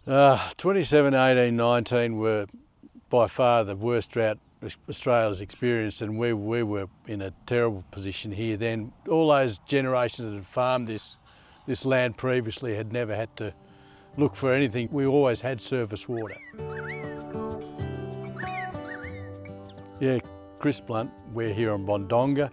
27, 18, 19 were by far the worst drought Australia's experienced, and we were in a terrible position here then. All those generations that had farmed this land previously had never had to look for anything. We always had surface water. Yeah, Chris Blunt, we're here on Bondonga,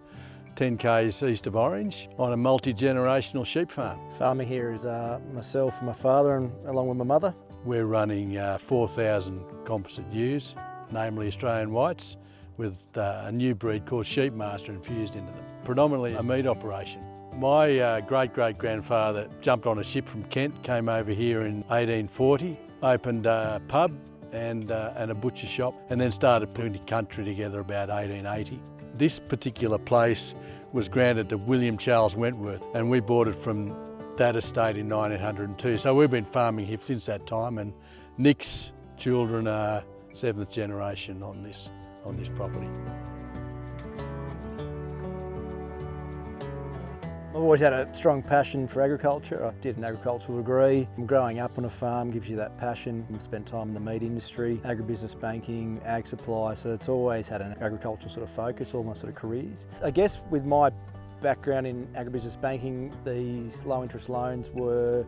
10 k's east of Orange, on a multi-generational sheep farm. Farming here is myself and my father, and along with my mother. We're running 4,000 composite ewes, namely Australian whites, with a new breed called Sheep Master infused into them. Predominantly a meat operation. My great-great-grandfather jumped on a ship from Kent, came over here in 1840, opened a pub and a butcher shop, and then started putting the country together about 1880. This particular place was granted to William Charles Wentworth, and we bought it from that estate in 1902. So we've been farming here since that time, and Nick's children are 7th generation on this property. I've always had a strong passion for agriculture. I did an agricultural degree. Growing up on a farm gives you that passion. I spent time in the meat industry, agribusiness banking, ag supply, so it's always had an agricultural sort of focus, all my sort of careers. I guess with my background in agribusiness banking, these low interest loans were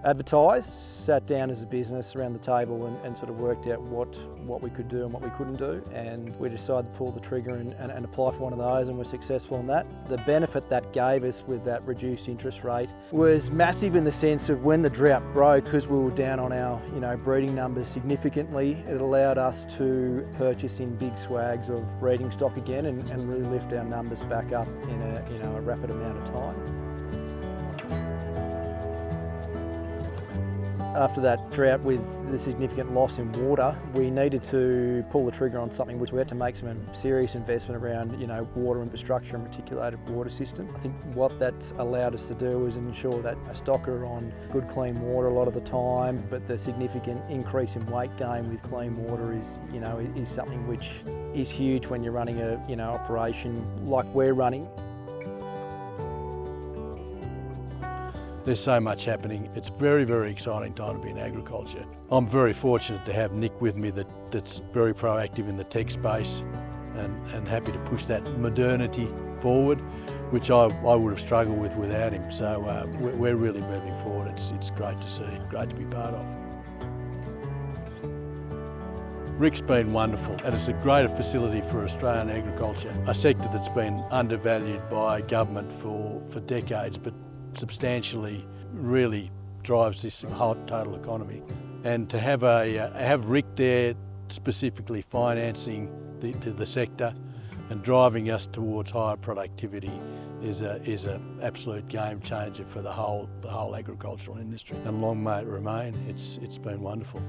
advertised, sat down as a business around the table and sort of worked out what we could do and what we couldn't do, and we decided to pull the trigger and apply for one of those, and we're successful in that. The benefit that gave us with that reduced interest rate was massive in the sense of when the drought broke, because we were down on our breeding numbers significantly, it allowed us to purchase in big swags of breeding stock again and really lift our numbers back up in a rapid amount of time. After that drought with the significant loss in water, we needed to pull the trigger on something which we had to make some serious investment around, water infrastructure and reticulated water system. I think what that allowed us to do was ensure that a stock are on good clean water a lot of the time, but the significant increase in weight gain with clean water is something which is huge when you're running a operation like we're running. There's so much happening. It's very, very exciting time to be in agriculture. I'm very fortunate to have Nick with me that's very proactive in the tech space and happy to push that modernity forward, which I would have struggled with without him. So we're really moving forward. It's great to see, great to be part of. Rick's been wonderful, and it's a greater facility for Australian agriculture, a sector that's been undervalued by government for decades, but substantially really drives this whole total economy. And to have Rick there specifically financing the sector and driving us towards higher productivity is an absolute game changer for the whole agricultural industry. And long may it remain. It's been wonderful.